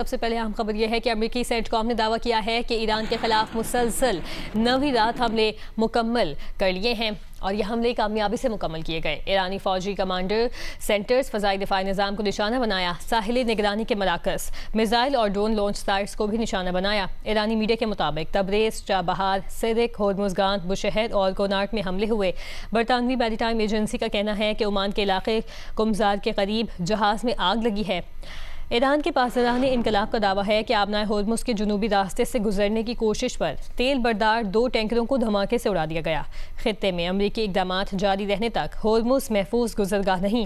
سب سے پہلے اہم خبر یہ ہے کہ امریکی سینٹ کام نے دعویٰ کیا ہے کہ ایران کے خلاف مسلسل 9ویں رات حملے مکمل کر لیے ہیں اور یہ حملے کامیابی سے مکمل کیے گئے۔ ایرانی فوجی کمانڈر سینٹرز فضائی دفاعی نظام کو نشانہ بنایا، ساحلی نگرانی کے مراکز، میزائل اور ڈرون لانچ سائٹس کو بھی نشانہ بنایا۔ ایرانی میڈیا کے مطابق تبریز، چابہار، سرخ، ہرمزگان، بشہر اور کونارڈ میں حملے ہوئے۔ برطانوی میری ٹائم ایجنسی کا کہنا ہے کہ عمان کے علاقے قمزار کے قریب جہاز میں آگ لگی ہے۔ ایران کے پاسداران انقلاب کا دعویٰ ہے کہ آبنائے ہرمز کے جنوبی راستے سے گزرنے کی کوشش پر تیل بردار 2 ٹینکروں کو دھماکے سے اڑا دیا گیا۔ خطے میں امریکی اقدامات جاری رہنے تک ہرمز محفوظ گزرگاہ نہیں۔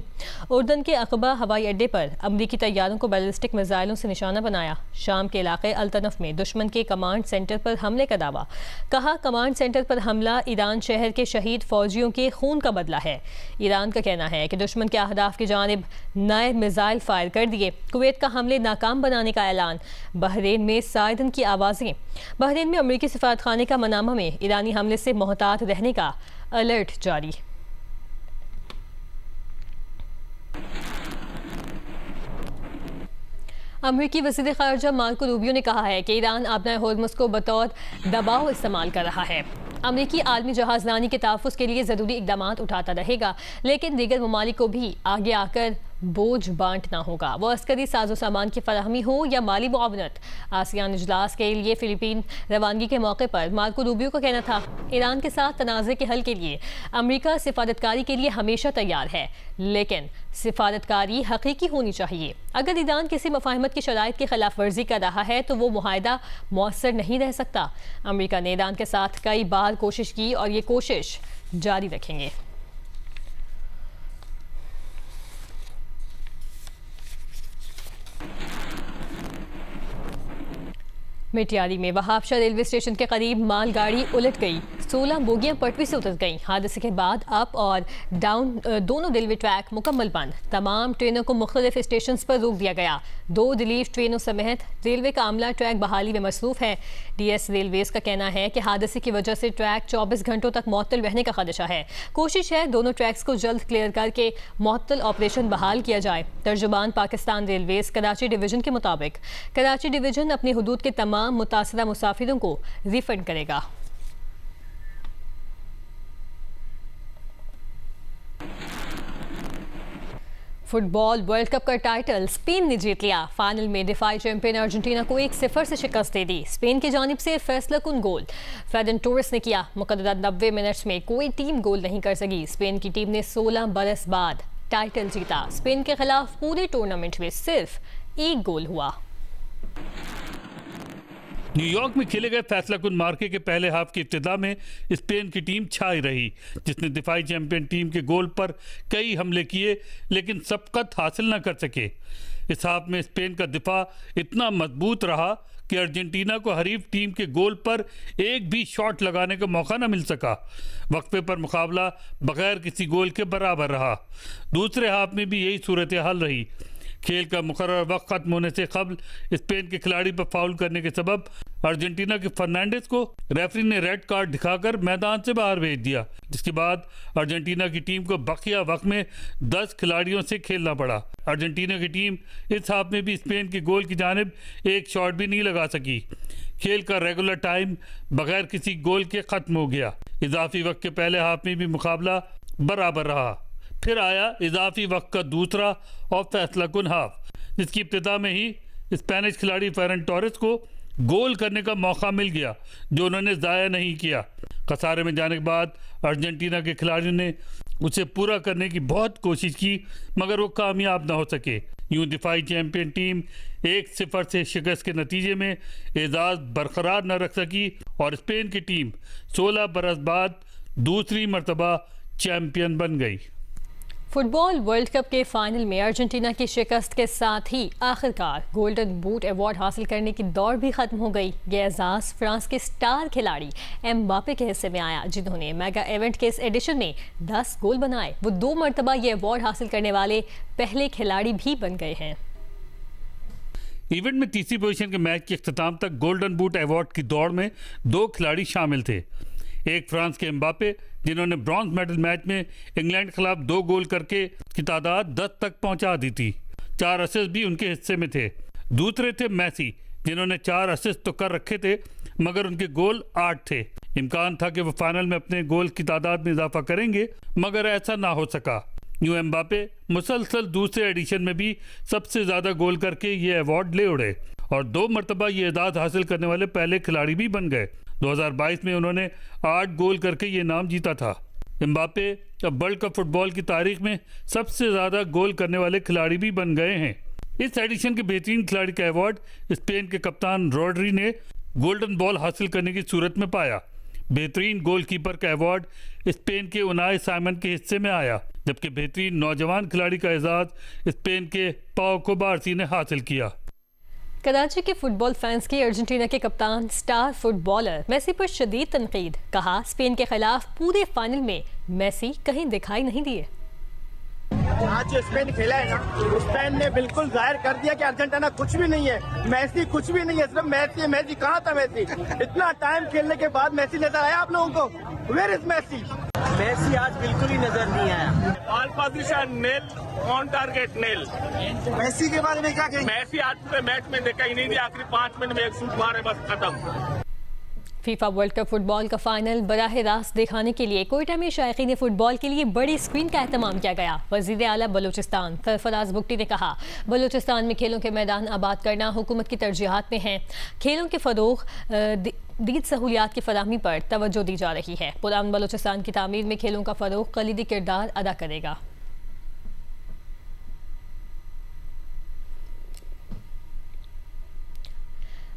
اردن کے عقبہ ہوائی اڈے پر امریکی طیاروں کو بیلسٹک میزائلوں سے نشانہ بنایا۔ شام کے علاقے الطنف میں دشمن کے کمانڈ سینٹر پر حملے کا دعویٰ، کہا کمانڈ سینٹر پر حملہ ایران شہر کے شہید فوجیوں کے خون کا بدلہ ہے۔ ایران کا کہنا ہے کہ دشمن کے اہداف کی جانب نئے میزائل فائر کر دیے۔ کویت کا حملے ناکام بنانے کا اعلان، بحرین میں سائرن کی آوازیں۔ بحرین میں امریکی سفارت خانے کا منامہ میں ایرانی حملے سے محتاط رہنے کا الرٹ جاری۔ امریکی وزیر خارجہ مارکو روبیو نے کہا ہے کہ ایران آبنائے ہرمز کو بطور دباؤ استعمال کر رہا ہے۔ امریکی عالمی جہاز رانی کے تحفظ کے لیے ضروری اقدامات اٹھاتا رہے گا، لیکن دیگر ممالک کو بھی آگے آ کر بوجھ بانٹنا ہوگا، وہ عسکری ساز و سامان کی فراہمی ہو یا مالی معاونت۔ آسیان اجلاس کے لیے فلپین روانگی کے موقع پر مارکو روبیو کا کہنا تھا، ایران کے ساتھ تنازع کے حل کے لیے امریکہ سفارتکاری کے لیے ہمیشہ تیار ہے، لیکن سفارتکاری حقیقی ہونی چاہیے۔ اگر ایران کسی مفاہمت کی شرائط کی خلاف ورزی کر رہا ہے تو وہ معاہدہ مؤثر نہیں رہ سکتا۔ امریکہ نے ایران کے ساتھ کئی بار کوشش کی اور یہ کوشش جاری رکھیں گے۔ میٹیاری میں وہاب شاہ ریلوے اسٹیشن کے قریب مال گاڑی الٹ گئی، 16 بوگیاں پٹری سے اتر گئیں۔ حادثے کے بعد اپ اور ڈاؤن دونوں ریلوے ٹریک مکمل بند، تمام ٹرینوں کو مختلف اسٹیشنز پر روک دیا گیا۔ 2 ریلیف ٹرینوں سمیت ریلوے کا عملہ ٹریک بحالی میں مصروف ہے۔ ڈی ایس ریلویز کا کہنا ہے کہ حادثے کی وجہ سے ٹریک 24 گھنٹوں تک معطل رہنے کا خدشہ ہے۔ کوشش ہے دونوں ٹریکس کو جلد کلیئر کر کے معطل آپریشن بحال کیا جائے۔ ترجمان پاکستان ریلویز کراچی ڈویژن کے مطابق کراچی ڈویژن اپنی حدود کے تمام متاثرہ مسافروں کو ری فنڈ کرے گا۔ فٹ بال ورلڈ کپ کا ٹائٹل اسپین نے جیت لیا۔ فائنل میں دفاعی چیمپئن ارجنٹینا کو 1-0 سے شکست دے دی۔ اسپین کی جانب سے فیصلہ کن گول فران ٹورس نے کیا۔ مقررہ 90 منٹس میں کوئی ٹیم گول نہیں کر سکی۔ اسپین کی ٹیم نے 16 برس بعد ٹائٹل جیتا۔ اسپین کے خلاف پورے ٹورنامنٹ میں صرف 1 گول ہوا۔ نیو یارک میں کھیلے گئے فیصلہ کن مارکے کے پہلے ہاف کی ابتدا میں اسپین کی ٹیم چھائی رہی، جس نے دفاعی چیمپئن ٹیم کے گول پر کئی حملے کیے لیکن سبقت حاصل نہ کر سکے۔ اس ہاف میں اسپین کا دفاع اتنا مضبوط رہا کہ ارجنٹینا کو حریف ٹیم کے گول پر ایک بھی شاٹ لگانے کا موقع نہ مل سکا۔ وقفے پر مقابلہ بغیر کسی گول کے برابر رہا۔ دوسرے ہاف میں بھی یہی صورتحال رہی۔ کھیل کا مقررہ وقت ختم ہونے سے قبل اسپین کے کھلاڑی پر فاؤل کرنے کے سبب ارجنٹینا کے فرنانڈیز کو ریفری نے ریڈ کارڈ دکھا کر میدان سے باہر بھیج دیا، جس کے بعد ارجنٹینا کی ٹیم کو بقیہ وقت میں 10 کھلاڑیوں سے کھیلنا پڑا۔ ارجنٹینا کی ٹیم اس ہاف میں بھی اسپین کے گول کی جانب ایک شاٹ بھی نہیں لگا سکی۔ کھیل کا ریگولر ٹائم بغیر کسی گول کے ختم ہو گیا۔ اضافی وقت کے پہلے ہاف میں بھی مقابلہ برابر رہا۔ پھر آیا اضافی وقت کا دوسرا اور فیصلہ کن ہاف، جس کی ابتدا میں ہی اسپینش کھلاڑی فران ٹورس کو گول کرنے کا موقع مل گیا، جو انہوں نے ضائع نہیں کیا۔ خسارے میں جانے کے بعد ارجنٹینا کے کھلاڑیوں نے اسے پورا کرنے کی بہت کوشش کی، مگر وہ کامیاب نہ ہو سکے۔ یوں دفاعی چیمپئن ٹیم 1-0 سے شکست کے نتیجے میں اعزاز برقرار نہ رکھ سکی اور اسپین کی ٹیم 16 برس بعد دوسری مرتبہ چیمپئن بن گئی۔ فٹ بال ورلڈ کپ کے فائنل میں ارجنٹینا کی شکست کے ساتھ ہی آخرکار گولڈن بوٹ ایوارڈ حاصل کرنے کی دوڑ بھی ختم ہو گئی۔ یہ اعزاز فرانس کے سٹار کھلاڑی ایمباپے کے حصے میں آیا، جنہوں نے میگا ایونٹ کے اس ایڈیشن میں 10 گول بنائے۔ وہ 2 مرتبہ یہ ایوارڈ حاصل کرنے والے پہلے کھلاڑی بھی بن گئے ہیں۔ ایونٹ میں تیسری پوزیشن کے میچ کے اختتام تک گولڈن بوٹ ایوارڈ کی دوڑ میں 2 کھلاڑی شامل تھے۔ ایک فرانس کے ایمباپے، جنہوں نے برونز میڈل میچ میں انگلینڈ کے خلاف 2 گول کر کے کی تعداد 10 تک پہنچا دی تھی۔ 4 اسسٹ بھی ان کے حصے میں تھے۔ دوسرے تھے میسی جنہوں نے 4 اسسٹ تو کر رکھے تھے مگر ان کے گول 8 تھے۔ امکان تھا کہ وہ فائنل میں اپنے گول کی تعداد میں اضافہ کریں گے مگر ایسا نہ ہو سکا۔ یوں امباپے مسلسل دوسرے ایڈیشن میں بھی سب سے زیادہ گول کر کے یہ ایوارڈ لے اڑے اور 2 مرتبہ یہ اعزاز حاصل کرنے والے پہلے کھلاڑی بھی بن گئے۔ 2022 میں انہوں نے 8 گول کر کے یہ نام جیتا تھا۔ امباپے اب ورلڈ کپ فٹ بال کی تاریخ میں سب سے زیادہ گول کرنے والے کھلاڑی بھی بن گئے ہیں۔ اس ایڈیشن کے بہترین کھلاڑی کا ایوارڈ اسپین کے کپتان روڈری نے گولڈن بال حاصل کرنے کی صورت میں پایا۔ بہترین گول کیپر کا ایوارڈ اسپین کے اونائی سائمن کے حصے میں آیا، جبکہ بہترین نوجوان کھلاڑی کا اعزاز اسپین کے پاؤ کوبارسی نے حاصل کیا۔ کراچی کے فٹ بال فینس کی ارجنٹینا کے کپتان سٹار فٹ بالر میسی پر شدید تنقید، کہا اسپین کے خلاف پورے فائنل میں میسی کہیں دکھائی نہیں دیے۔ آج جو اسپین کھیلا ہے نا، اسپین نے بالکل ظاہر کر دیا کہ ارجنٹینا کچھ بھی نہیں ہے، میسی کچھ بھی نہیں ہے، صرف میسی ہے۔ میسی کہاں تھا؟ میسی اتنا ٹائم کھیلنے کے بعد میسی نظر آیا آپ لوگوں کو؟ Where is Messi? میسی آج بالکل ہی نظر نہیں آیا۔ بال پوزیشن نیل، آن ٹارگیٹ نیل۔ میسی کے بارے میں کیا کہیں؟ میسی آج پورے میچ میں دیکھا ہی نہیں دیا، آخری 5 منٹ میں ایک شوٹ مارے بس ختم۔ فیفا ورلڈ کپ فٹ بال کا فائنل براہ راست دکھانے کے لیے کوئٹہ میں شائقین فٹ بال کے لیے بڑی اسکرین کا اہتمام کیا گیا۔ وزیر اعلیٰ بلوچستان سرفراز بگٹی نے کہا، بلوچستان میں کھیلوں کے میدان آباد کرنا حکومت کی ترجیحات میں ہیں۔ کھیلوں کے فروغ، دیگر سہولیات کی فراہمی پر توجہ دی جا رہی ہے۔ پرامن بلوچستان کی تعمیر میں کھیلوں کا فروغ کلیدی کردار ادا کرے گا۔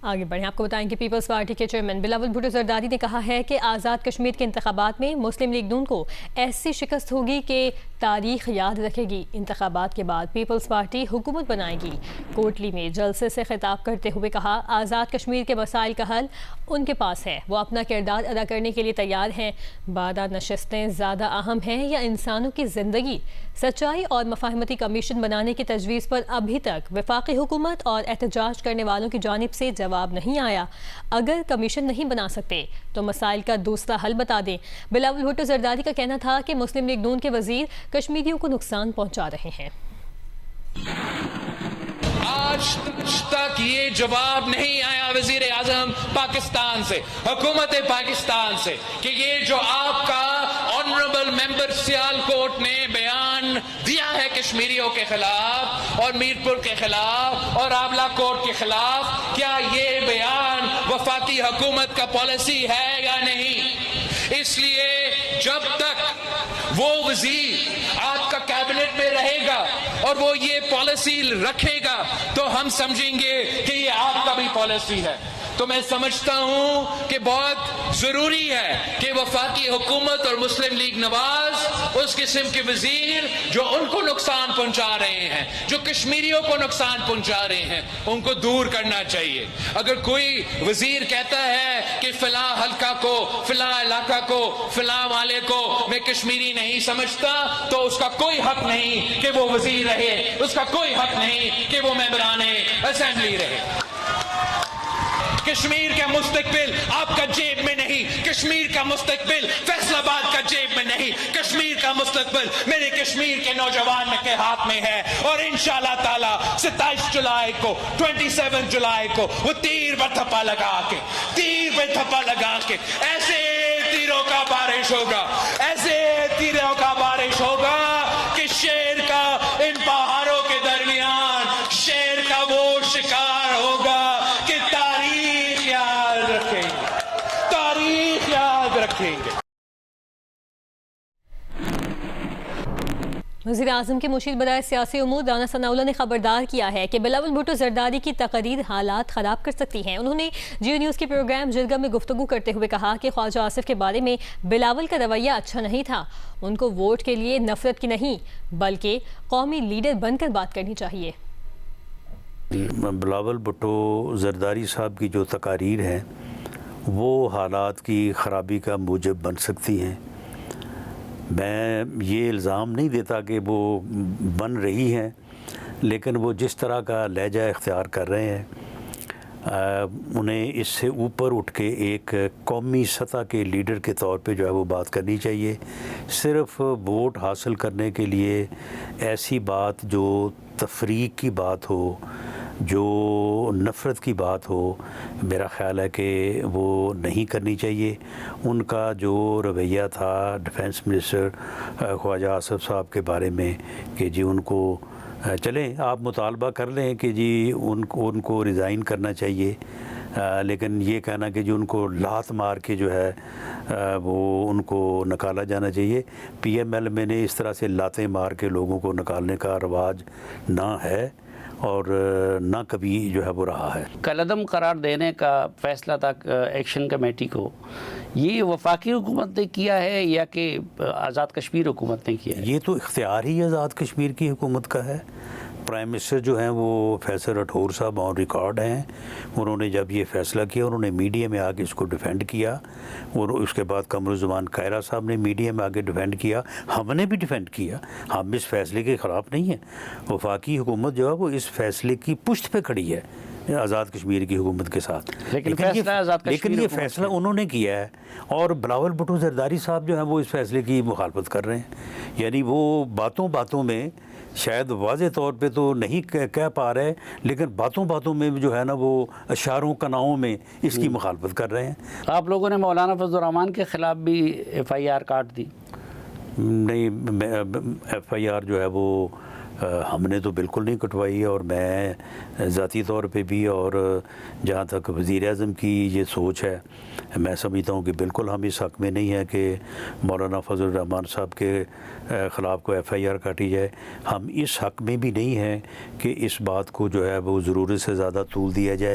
آگے بڑھیں، آپ کو بتائیں کہ پیپلز پارٹی کے چیئرمین بلاول بھٹو زرداری نے کہا ہے کہ آزاد کشمیر کے انتخابات میں مسلم لیگ نون کو ایسی شکست ہوگی کہ تاریخ یاد رکھے گی۔ انتخابات کے بعد پیپلز پارٹی حکومت بنائے گی۔ کوٹلی میں جلسے سے خطاب کرتے ہوئے کہا، آزاد کشمیر کے مسائل کا حل ان کے پاس ہے، وہ اپنا کردار ادا کرنے کے لیے تیار ہیں۔ بادہ نشستیں زیادہ اہم ہیں یا انسانوں کی زندگی؟ سچائی اور مفاہمتی کمیشن بنانے کی تجویز پر ابھی تک وفاقی حکومت اور احتجاج کرنے والوں کی جانب سے جواب نہیں آیا۔ اگر کمیشن نہیں بنا سکتے تو مسائل کا دوسرا حل بتا دیں۔ بلاول بھٹو زرداری کا کہنا تھا کہ مسلم لیگ نون کے وزیر کشمیریوں کو نقصان پہنچا رہے ہیں۔ آج تک یہ جواب نہیں آیا وزیر اعظم پاکستان سے، حکومت پاکستان سے، کہ یہ جو آپ کا آنریبل ممبر سیالکوٹ نے بیان دیا ہے کشمیریوں کے خلاف اور میرپور کے خلاف اور آبلا کوٹ کے خلاف، کیا یہ بیان وفاقی حکومت کا پالیسی ہے یا نہیں؟ اس لیے جب تک وہ وزیر آپ کا کیبنٹ میں رہے گا اور وہ یہ پالیسی رکھے گا تو ہم سمجھیں گے کہ یہ آپ کا بھی پالیسی ہے۔ تو میں سمجھتا ہوں کہ بہت ضروری ہے کہ وفاقی حکومت اور مسلم لیگ نواز اس قسم کے وزیر جو ان کو نقصان پہنچا رہے ہیں، جو کشمیریوں کو نقصان پہنچا رہے ہیں، ان کو دور کرنا چاہیے۔ اگر کوئی وزیر کہتا ہے کہ فلاں حلقہ کو، فلاں علاقہ کو، فلاں والے کو میں کشمیری نہیں سمجھتا تو اس کا کوئی حق نہیں کہ وہ وزیر رہے، اس کا کوئی حق نہیں کہ وہ ممبران اسمبلی رہے۔ کشمیر کا مستقبل آپ کا جیب میں نہیں، کشمیر کا مستقبل فیصل آباد کا جیب میں نہیں، کشمیر کا مستقبل میرے کشمیر کے نوجوان کے ہاتھ میں ہے۔ اور انشاءاللہ تعالی 27 جولائی کو، 27 جولائی کو وہ تیر پر تھپا لگا کے ایسے تیروں کا بارش ہوگا، ایسے تیروں کا بارش ہوگا کہ شیر کا ان پہاڑوں کے درمیان شیر کا وہ شکار ہوگا کہ تاریخ یاد رکھیں گے۔ وزیر اعظم کے مشیر برائے سیاسی امور رانا ثناءاللہ نے خبردار کیا ہے کہ بلاول بھٹو زرداری کی تقریر حالات خراب کر سکتی ہیں۔ انہوں نے جیو نیوز کے پروگرام جرگہ میں گفتگو کرتے ہوئے کہا کہ خواجہ آصف کے بارے میں بلاول کا رویہ اچھا نہیں تھا، ان کو ووٹ کے لیے نفرت کی نہیں بلکہ قومی لیڈر بن کر بات کرنی چاہیے۔ بلاول بھٹو زرداری صاحب کی جو تقاریر ہیں وہ حالات کی خرابی کا موجب بن سکتی ہیں۔ میں یہ الزام نہیں دیتا کہ وہ بن رہی ہیں، لیکن وہ جس طرح کا لہجہ اختیار کر رہے ہیں انہیں اس سے اوپر اٹھ کے ایک قومی سطح کے لیڈر کے طور پہ جو ہے وہ بات کرنی چاہیے۔ صرف ووٹ حاصل کرنے کے لیے ایسی بات جو تفریق کی بات ہو جو نفرت کی بات ہو میرا خیال ہے کہ وہ نہیں کرنی چاہیے. ان کا جو رویہ تھا ڈیفنس منسٹر خواجہ آصف صاحب کے بارے میں کہ جی ان کو چلیں آپ مطالبہ کر لیں کہ جی ان کو ریزائن کرنا چاہیے، لیکن یہ کہنا کہ جو ان کو لات مار کے جو ہے وہ ان کو نکالا جانا چاہیے. پی ایم ایل میں نے اس طرح سے لاتیں مار کے لوگوں کو نکالنے کا رواج نہ ہے اور نہ کبھی جو ہے وہ رہا ہے. کالعدم قرار دینے کا فیصلہ تھا ایکشن کمیٹی کو، یہ وفاقی حکومت نے کیا ہے یا کہ آزاد کشمیر حکومت نے کیا ہے؟ یہ تو اختیار ہی آزاد کشمیر کی حکومت کا ہے. پرائم منسٹر جو ہیں وہ فیصل راٹھور صاحب آن ریکارڈ ہیں، انہوں نے جب یہ فیصلہ کیا انہوں نے میڈیا میں آگے اس کو ڈیفینڈ کیا، اور اس کے بعد قمرالزمان کائرہ صاحب نے میڈیا میں آگے ڈیفینڈ کیا، ہم نے بھی ڈیفینڈ کیا. ہم اس فیصلے کے خلاف نہیں ہیں. وفاقی حکومت جو ہے وہ اس فیصلے کی پشت پہ کھڑی ہے آزاد کشمیر کی حکومت کے ساتھ. لیکن یہ فیصلہ انہوں نے کیا ہے، اور بلاول بھٹو زرداری صاحب جو ہیں وہ اس فیصلے کی مخالفت کر رہے ہیں. یعنی وہ باتوں میں شاید واضح طور پہ تو نہیں کہہ پا رہے، لیکن باتوں میں جو ہے نا وہ اشاروں کناؤں میں اس کی مخالفت کر رہے ہیں. آپ لوگوں نے مولانا فضل الرحمان کے خلاف بھی ایف آئی آر کاٹ دی؟ نہیں، ایف آئی آر جو ہے وہ ہم نے تو بالکل نہیں کٹوائی، اور میں ذاتی طور پہ بھی، اور جہاں تک وزیر اعظم کی یہ سوچ ہے میں سمجھتا ہوں کہ بالکل ہم اس حق میں نہیں ہے کہ مولانا فضل الرحمان صاحب کے خلاف کو ایف آئی آر کاٹی جائے. ہم اس حق میں بھی نہیں ہیں کہ اس بات کو جو ہے وہ ضرورت سے زیادہ طول دیا جائے.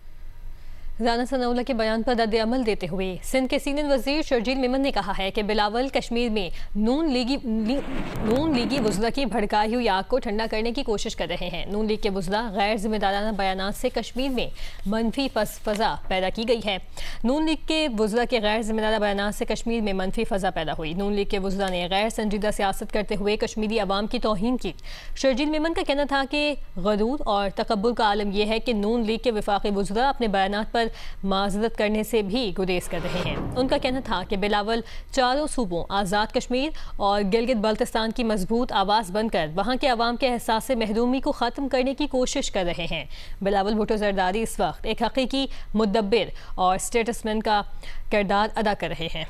رانا ثناءاللہ کے بیان پر رد عمل دیتے ہوئے سندھ کے سینئر وزیر شرجیل میمن نے کہا ہے کہ بلاول کشمیر میں نون لیگی وزراء کی بھڑکائی ہوئی آگ کو ٹھنڈا کرنے کی کوشش کر رہے ہیں. نون لیگ کے وزراء غیر ذمہ دارانہ بیانات سے کشمیر میں منفی فضا پیدا کی گئی ہے. نون لیگ کے وزراء کے غیر ذمہ دارانہ بیانات سے کشمیر میں منفی فضا پیدا ہوئی. نون لیگ کے وزراء نے غیر سنجیدہ سیاست کرتے ہوئے کشمیری عوام کی توہین کی. شرجیل میمن کا کہنا تھا کہ غرور اور تکبر کا عالم یہ ہے کہ نون لیگ کے وفاقی وزراء اپنے بیانات پر معذرت کرنے سے بھی گریز کر رہے ہیں. ان کا کہنا تھا کہ بلاول چاروں صوبوں آزاد کشمیر اور گلگت بلتستان کی مضبوط آواز بن کر وہاں کے عوام کے احساس محرومی کو ختم کرنے کی کوشش کر رہے ہیں. بلاول بھٹو زرداری اس وقت ایک حقیقی مدبر اور اسٹیٹس مین کا کردار ادا کر رہے ہیں.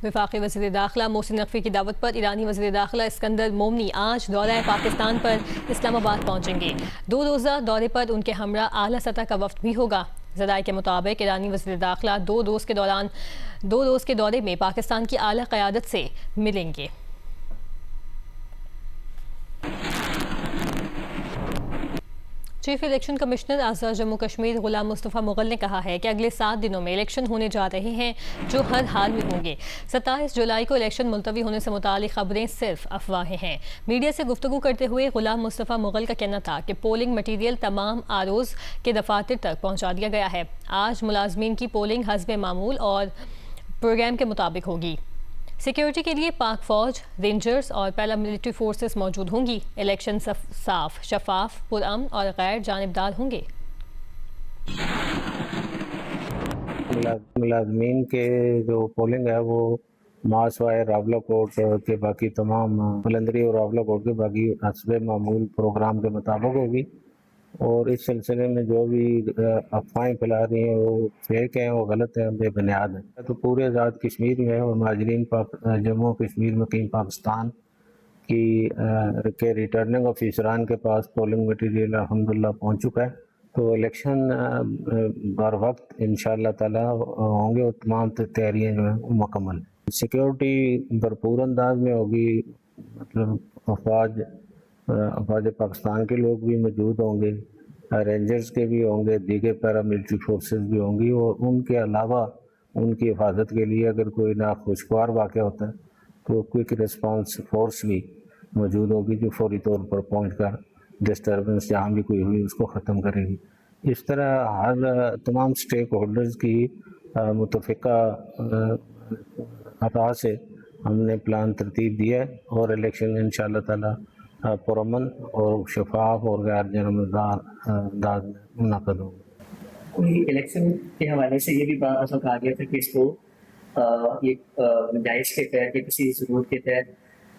وفاقی وزیر داخلہ محسن نقوی کی دعوت پر ایرانی وزیر داخلہ اسکندر مومنی آج دورہ پاکستان پر اسلام آباد پہنچیں گے. 2 روزہ دورے پر ان کے ہمراہ اعلیٰ سطح کا وفد بھی ہوگا. ذرائع کے مطابق ایرانی وزیر داخلہ 2 روز کے دورے میں پاکستان کی اعلیٰ قیادت سے ملیں گے. چیف الیکشن کمشنر آزاد جموں کشمیر غلام مصطفیٰ مغل نے کہا ہے کہ اگلے 7 دنوں میں الیکشن ہونے جا رہے ہیں جو ہر حال میں ہوں گے. 27 جولائی کو الیکشن ملتوی ہونے سے متعلق خبریں صرف افواہیں ہیں. میڈیا سے گفتگو کرتے ہوئے غلام مصطفیٰ مغل کا کہنا تھا کہ پولنگ مٹیریل تمام آرؤز کے دفاتر تک پہنچا دیا گیا ہے. آج ملازمین کی پولنگ حسب معمول اور پروگرام کے مطابق ہوگی. سیکیورٹی کے لیے پاک فوج، رینجرز اور پیراملٹری فورسز موجود ہوں گی. الیکشن صاف، شفاف، پرامن اور غیر جانبدار ہوں گے. ملازمین کے جو پولنگ ہے وہ ماسوائے راولہ کوٹ کے باقی تمام بلندری اور راولہ کوٹ کے باقی حسب معمول پروگرام کے مطابق ہوگی. اور اس سلسلے میں جو بھی افواہیں پھیلا رہی ہیں وہ فیک ہیں، وہ غلط ہیں، بے بنیاد ہیں. تو پورے آزاد کشمیر میں اور مہاجرین جموں کشمیر مقیم پاکستان کے ریٹرننگ آفیسران کے پاس پولنگ مٹیریل الحمدللہ پہنچ چکا ہے. تو الیکشن بر وقت انشاءاللہ تعالی ہوں گے اور تمام تیاریاں جو ہیں وہ مکمل. سیکیورٹی بھرپور انداز میں ہوگی، مطلب افواج پاکستان کے لوگ بھی موجود ہوں گے، رینجرز کے بھی ہوں گے، دیگر پیراملٹری فورسز بھی ہوں گی، اور ان کے علاوہ ان کی حفاظت کے لیے اگر کوئی ناخوشگوار واقعہ ہوتا ہے تو کوئک ریسپانس فورس بھی موجود ہوگی جو فوری طور پر پہنچ کر ڈسٹربنس جہاں بھی کوئی ہوئی اس کو ختم کرے گی. اس طرح ہر تمام اسٹیک ہولڈرز کی متفقہ عطا سے ہم نے پلان ترتیب دیا ہے اور الیکشن انشاءاللہ تعالی پرامن اور شفاف اور غیر جانبدار انداز میں منعقد ہوگا. کوئی الیکشن کے حوالے سے یہ بھی بات کہا گیا تھا کہ اس کو یہ گنجائش کے تحت یا کسی ضرورت کے تحت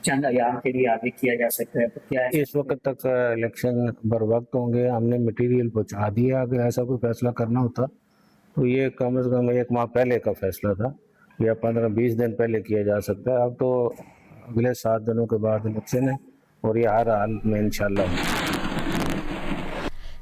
چند ایام کے لیے آگے کیا جا سکتا ہے؟ تو کیا اس وقت تک الیکشن بر وقت ہوں گے، ہم نے مٹیریل پہنچا دیا. اگر ایسا کوئی فیصلہ کرنا ہوتا تو یہ کم از کم 1 ماہ پہلے کا فیصلہ تھا یا 15-20 دن پہلے کیا جا سکتا ہے. اب تو اگلے 7 دنوں کے بعد الیکشن ہے اور یہ ہر حال میں انشاءاللہ.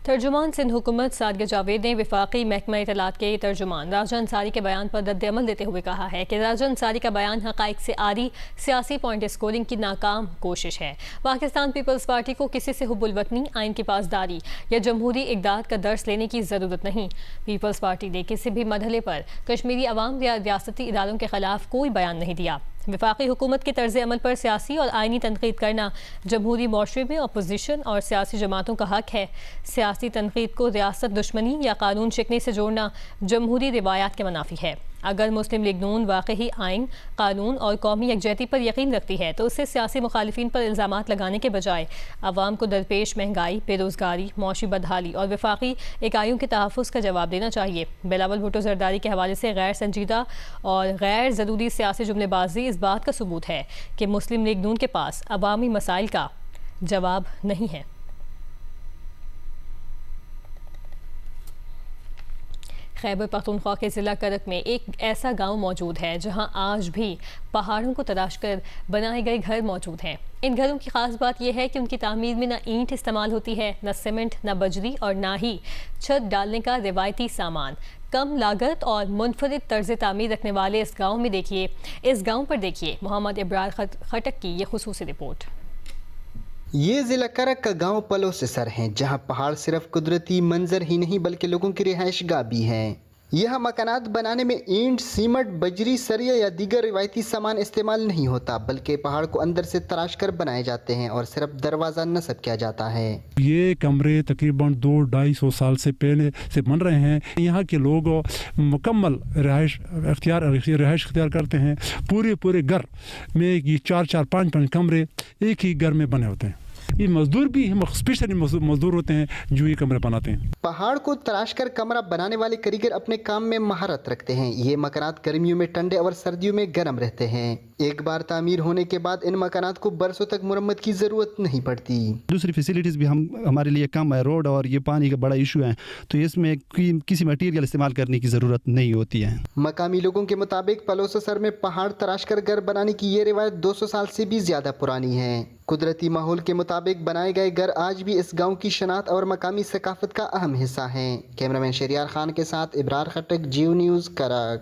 ترجمان سندھ حکومت سعدیہ جاوید نے وفاقی محکمہ اطلاعات کے ترجمان راجہ انصاری کے بیان پر رد عمل دیتے ہوئے کہا ہے کہ راجہ انصاری کا بیان حقائق سے عاری سیاسی پوائنٹ اسکورنگ کی ناکام کوشش ہے. پاکستان پیپلز پارٹی کو کسی سے حب الوطنی، آئین کی پاسداری یا جمہوری اقدار کا درس لینے کی ضرورت نہیں. پیپلز پارٹی نے کسی بھی مرحلے پر کشمیری عوام یا ریاستی اداروں کے خلاف کوئی بیان نہیں دیا. وفاقی حکومت کے طرز عمل پر سیاسی اور آئینی تنقید کرنا جمہوری معاشرے میں اپوزیشن اور سیاسی جماعتوں کا حق ہے. سیاسی تنقید کو ریاست دشمنی یا قانون شکنی سے جوڑنا جمہوری روایات کے منافی ہے. اگر مسلم لیگ نون واقعی آئین، قانون اور قومی یکجہتی پر یقین رکھتی ہے تو اسے سیاسی مخالفین پر الزامات لگانے کے بجائے عوام کو درپیش مہنگائی، بے روزگاری، معاشی بدحالی اور وفاقی اکائیوں کے تحفظ کا جواب دینا چاہیے. بلاول بھٹو زرداری کے حوالے سے غیر سنجیدہ اور غیر ضروری سیاسی جملے بازی اس بات کا ثبوت ہے کہ مسلم لیگ نون کے پاس عوامی مسائل کا جواب نہیں ہے. خیبر پختونخوا کے ضلع کرک میں ایک ایسا گاؤں موجود ہے جہاں آج بھی پہاڑوں کو تراش کر بنائے گئے گھر موجود ہیں. ان گھروں کی خاص بات یہ ہے کہ ان کی تعمیر میں نہ اینٹ استعمال ہوتی ہے، نہ سیمنٹ، نہ بجری اور نہ ہی چھت ڈالنے کا روایتی سامان. کم لاگت اور منفرد طرز تعمیر رکھنے والے اس گاؤں پر دیکھیے محمد ابرار خٹک کی یہ خصوصی رپورٹ. یہ ضلع کرک کا گاؤں پلوں سے سر ہیں، جہاں پہاڑ صرف قدرتی منظر ہی نہیں بلکہ لوگوں کی رہائش گاہ بھی ہیں. یہاں مکانات بنانے میں اینٹ، سیمنٹ، بجری، سریہ یا دیگر روایتی سامان استعمال نہیں ہوتا، بلکہ پہاڑ کو اندر سے تراش کر بنائے جاتے ہیں اور صرف دروازہ نصب کیا جاتا ہے. یہ کمرے تقریباً 200-250 سال سے پہلے سے بن رہے ہیں. یہاں کے لوگ مکمل رہائش اختیار کرتے ہیں. پورے گھر میں یہ 4-5 کمرے ایک ہی گھر میں بنے ہوتے ہیں. یہ مزدور بھی اسپیشلی مزدور ہوتے ہیں جو یہ کمرے بناتے ہیں. پہاڑ کو تراش کر کمرہ بنانے والے کاریگر اپنے کام میں مہارت رکھتے ہیں. یہ مکانات گرمیوں میں ٹھنڈے اور سردیوں میں گرم رہتے ہیں. ایک بار تعمیر ہونے کے بعد ان مکانات کو برسوں تک مرمت کی ضرورت نہیں پڑتی. دوسری فیسلٹیز بھی ہمارے لیے کم ہے. روڈ اور یہ پانی کا بڑا ایشو ہے، تو اس میں کسی مٹیریل استعمال کرنے کی ضرورت نہیں ہوتی ہے. مقامی لوگوں کے مطابق پلوسسر میں پہاڑ تراش کر گھر بنانے کی یہ روایت 200 سال سے بھی زیادہ پرانی ہے. قدرتی ماحول کے مطابق بنائے گئے گھر آج بھی اس گاؤں کی شناخت اور مقامی ثقافت کا اہم حصہ ہیں. کیمرہ مین شہریار خان کے ساتھ ابرار خٹک، جیو نیوز، کرک.